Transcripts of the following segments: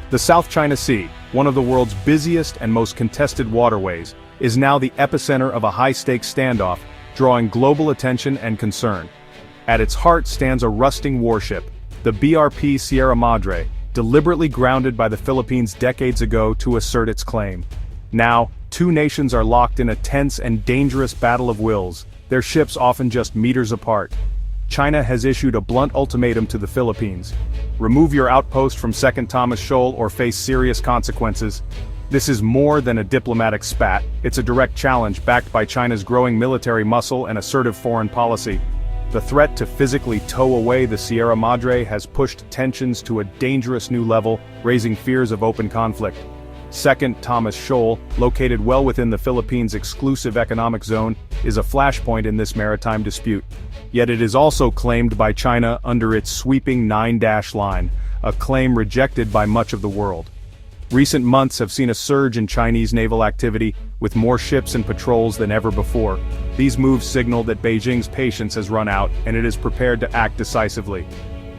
The South China Sea, one of the world's busiest and most contested waterways, is now the epicenter of a high-stakes standoff, drawing global attention and concern. At its heart stands a rusting warship, the BRP Sierra Madre, deliberately grounded by the Philippines decades ago to assert its claim. Now, two nations are locked in a tense and dangerous battle of wills, their ships often just meters apart. China has issued a blunt ultimatum to the Philippines. Remove your outpost from Second Thomas Shoal or face serious consequences. This is more than a diplomatic spat, it's a direct challenge backed by China's growing military muscle and assertive foreign policy. The threat to physically tow away the Sierra Madre has pushed tensions to a dangerous new level, raising fears of open conflict. Second Thomas Shoal, located well within the Philippines' exclusive economic zone, is a flashpoint in this maritime dispute. Yet it is also claimed by China under its sweeping 9-dash line, a claim rejected by much of the world. Recent months have seen a surge in Chinese naval activity, with more ships and patrols than ever before. These moves signal that Beijing's patience has run out and it is prepared to act decisively.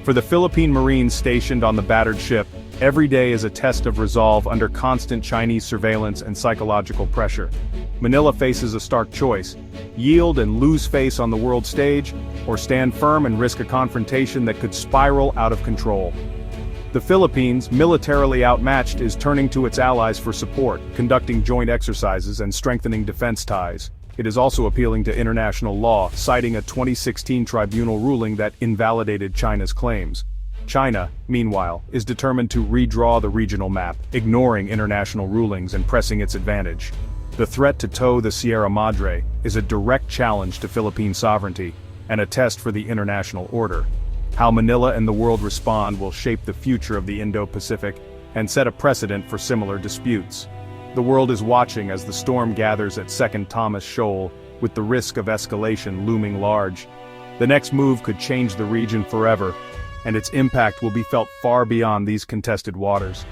For the Philippine Marines stationed on the battered ship, every day is a test of resolve under constant Chinese surveillance and psychological pressure. Manila faces a stark choice: yield and lose face on the world stage, or stand firm and risk a confrontation that could spiral out of control. The Philippines, militarily outmatched, is turning to its allies for support, conducting joint exercises and strengthening defense ties. It is also appealing to international law, citing a 2016 tribunal ruling that invalidated China's claims. China, meanwhile, is determined to redraw the regional map, ignoring international rulings and pressing its advantage. The threat to tow the Sierra Madre is a direct challenge to Philippine sovereignty, and a test for the international order. How Manila and the world respond will shape the future of the Indo-Pacific and set a precedent for similar disputes. The world is watching as the storm gathers at Second Thomas Shoal, with the risk of escalation looming large. The next move could change the region forever, and its impact will be felt far beyond these contested waters.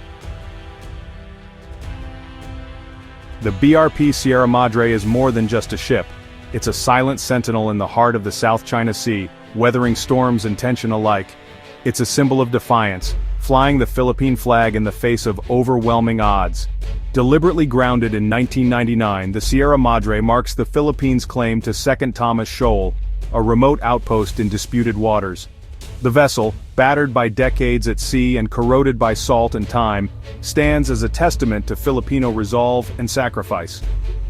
The BRP Sierra Madre is more than just a ship. It's a silent sentinel in the heart of the South China Sea, weathering storms and tension alike. It's a symbol of defiance, flying the Philippine flag in the face of overwhelming odds. Deliberately grounded in 1999, the Sierra Madre marks the Philippines' claim to Second Thomas Shoal, a remote outpost in disputed waters. The vessel, battered by decades at sea and corroded by salt and time, stands as a testament to Filipino resolve and sacrifice.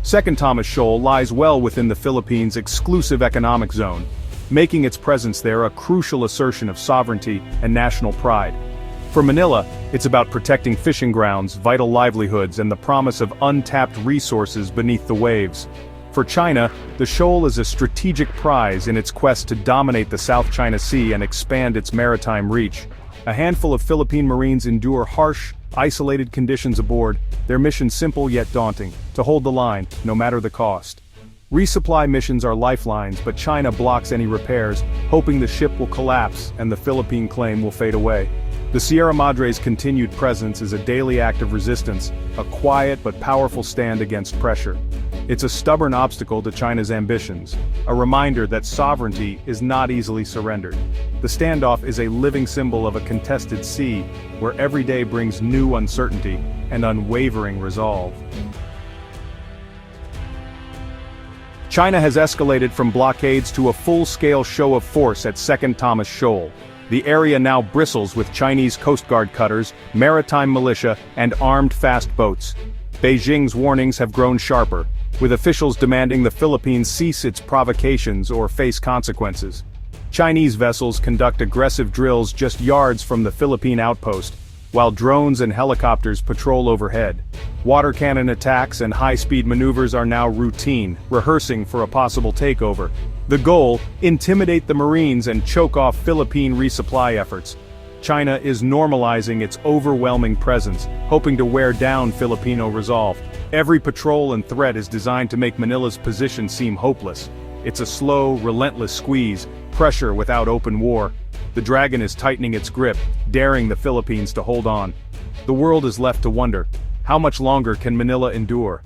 Second Thomas Shoal lies well within the Philippines' exclusive economic zone, making its presence there a crucial assertion of sovereignty and national pride. For Manila, it's about protecting fishing grounds, vital livelihoods, and the promise of untapped resources beneath the waves. For China, the shoal is a strategic prize in its quest to dominate the South China Sea and expand its maritime reach. A handful of Philippine Marines endure harsh, isolated conditions aboard, their mission simple yet daunting: to hold the line, no matter the cost. Resupply missions are lifelines, but China blocks any repairs, hoping the ship will collapse and the Philippine claim will fade away. The Sierra Madre's continued presence is a daily act of resistance, a quiet but powerful stand against pressure. It's a stubborn obstacle to China's ambitions, a reminder that sovereignty is not easily surrendered. The standoff is a living symbol of a contested sea, where every day brings new uncertainty and unwavering resolve. China has escalated from blockades to a full-scale show of force at Second Thomas Shoal. The area now bristles with Chinese Coast Guard cutters, maritime militia, and armed fast boats. Beijing's warnings have grown sharper, with officials demanding the Philippines cease its provocations or face consequences. Chinese vessels conduct aggressive drills just yards from the Philippine outpost, while drones and helicopters patrol overhead. Water cannon attacks and high-speed maneuvers are now routine, rehearsing for a possible takeover. The goal: intimidate the Marines and choke off Philippine resupply efforts. China is normalizing its overwhelming presence, hoping to wear down Filipino resolve. Every patrol and threat is designed to make Manila's position seem hopeless. It's a slow, relentless squeeze, pressure without open war. The dragon is tightening its grip, daring the Philippines to hold on. The world is left to wonder, how much longer can Manila endure?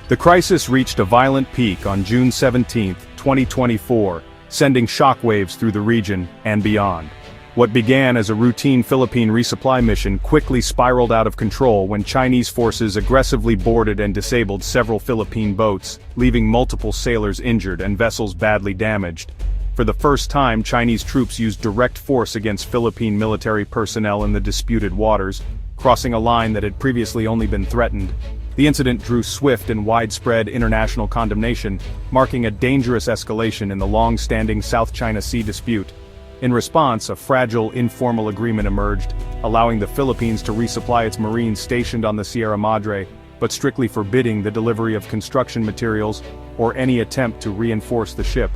The crisis reached a violent peak on June 17, 2024, sending shockwaves through the region and beyond. What began as a routine Philippine resupply mission quickly spiraled out of control when Chinese forces aggressively boarded and disabled several Philippine boats, leaving multiple sailors injured and vessels badly damaged. For the first time, Chinese troops used direct force against Philippine military personnel in the disputed waters, crossing a line that had previously only been threatened. The incident drew swift and widespread international condemnation, marking a dangerous escalation in the long-standing South China Sea dispute. In response, a fragile, informal agreement emerged, allowing the Philippines to resupply its Marines stationed on the Sierra Madre, but strictly forbidding the delivery of construction materials or any attempt to reinforce the ship.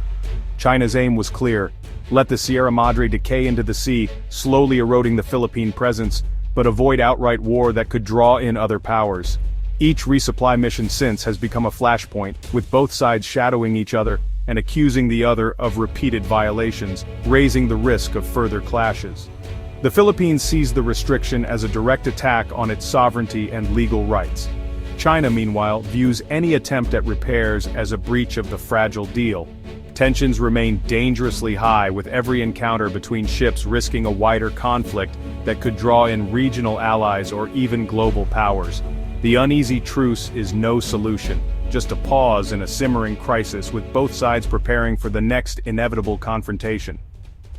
China's aim was clear: let the Sierra Madre decay into the sea, slowly eroding the Philippine presence, but avoid outright war that could draw in other powers. Each resupply mission since has become a flashpoint, with both sides shadowing each other and accusing the other of repeated violations, raising the risk of further clashes. The Philippines sees the restriction as a direct attack on its sovereignty and legal rights. China, meanwhile, views any attempt at repairs as a breach of the fragile deal. Tensions remain dangerously high, with every encounter between ships risking a wider conflict that could draw in regional allies or even global powers. The uneasy truce is no solution, just a pause in a simmering crisis, with both sides preparing for the next inevitable confrontation.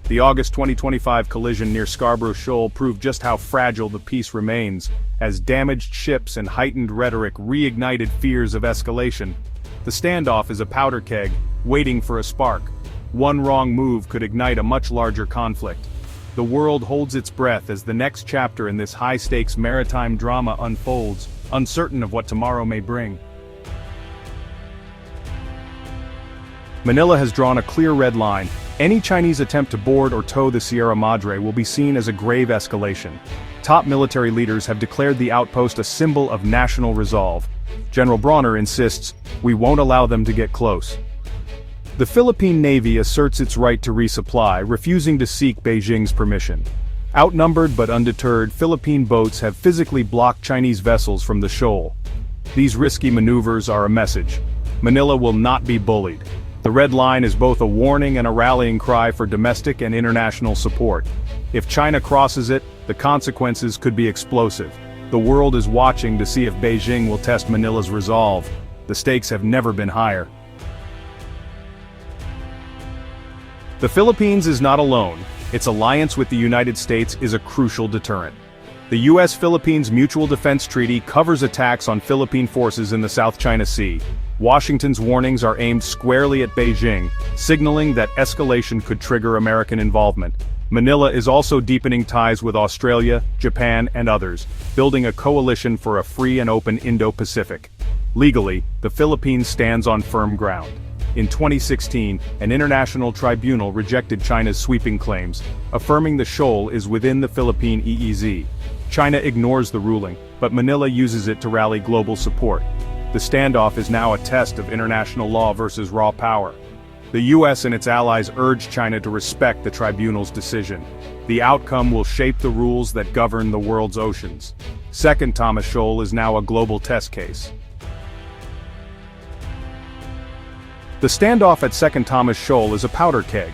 The August 2025 collision near Scarborough Shoal proved just how fragile the peace remains, as damaged ships and heightened rhetoric reignited fears of escalation. The standoff is a powder keg, waiting for a spark. One wrong move could ignite a much larger conflict. The world holds its breath as the next chapter in this high-stakes maritime drama unfolds, uncertain of what tomorrow may bring. Manila has drawn a clear red line. Any Chinese attempt to board or tow the Sierra Madre will be seen as a grave escalation. Top military leaders have declared the outpost a symbol of national resolve. General Bronner insists, "We won't allow them to get close." The Philippine Navy asserts its right to resupply, refusing to seek Beijing's permission. Outnumbered but undeterred, Philippine boats have physically blocked Chinese vessels from the shoal. These risky maneuvers are a message. Manila will not be bullied. The red line is both a warning and a rallying cry for domestic and international support. If China crosses it, the consequences could be explosive. The world is watching to see if Beijing will test Manila's resolve. The stakes have never been higher. The Philippines is not alone. Its alliance with the United States is a crucial deterrent. The U.S.-Philippines Mutual Defense Treaty covers attacks on Philippine forces in the South China Sea. Washington's warnings are aimed squarely at Beijing, signaling that escalation could trigger American involvement. Manila is also deepening ties with Australia, Japan, and others, building a coalition for a free and open Indo-Pacific. Legally, the Philippines stands on firm ground. In 2016, an international tribunal rejected China's sweeping claims, affirming the shoal is within the Philippine EEZ. China ignores the ruling, but Manila uses it to rally global support. The standoff is now a test of international law versus raw power. The U.S. and its allies urge China to respect the tribunal's decision. The outcome will shape the rules that govern the world's oceans. Second Thomas Shoal is now a global test case. The standoff at Second Thomas Shoal is a powder keg.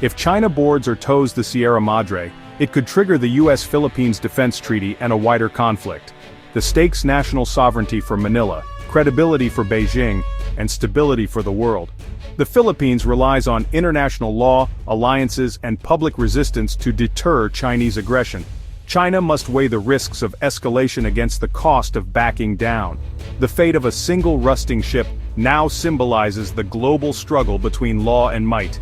If China boards or tows the Sierra Madre, it could trigger the U.S.-Philippines Defense Treaty and a wider conflict. The stakes: national sovereignty for Manila, credibility for Beijing, and stability for the world. The Philippines relies on international law, alliances, and public resistance to deter Chinese aggression. China must weigh the risks of escalation against the cost of backing down. The fate of a single rusting ship now symbolizes the global struggle between law and might.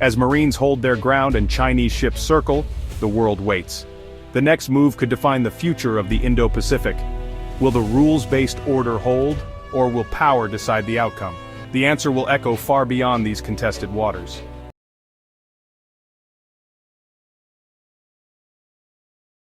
As Marines hold their ground and Chinese ships circle, the world waits. The next move could define the future of the Indo-Pacific. Will the rules-based order hold, or will power decide the outcome? The answer will echo far beyond these contested waters.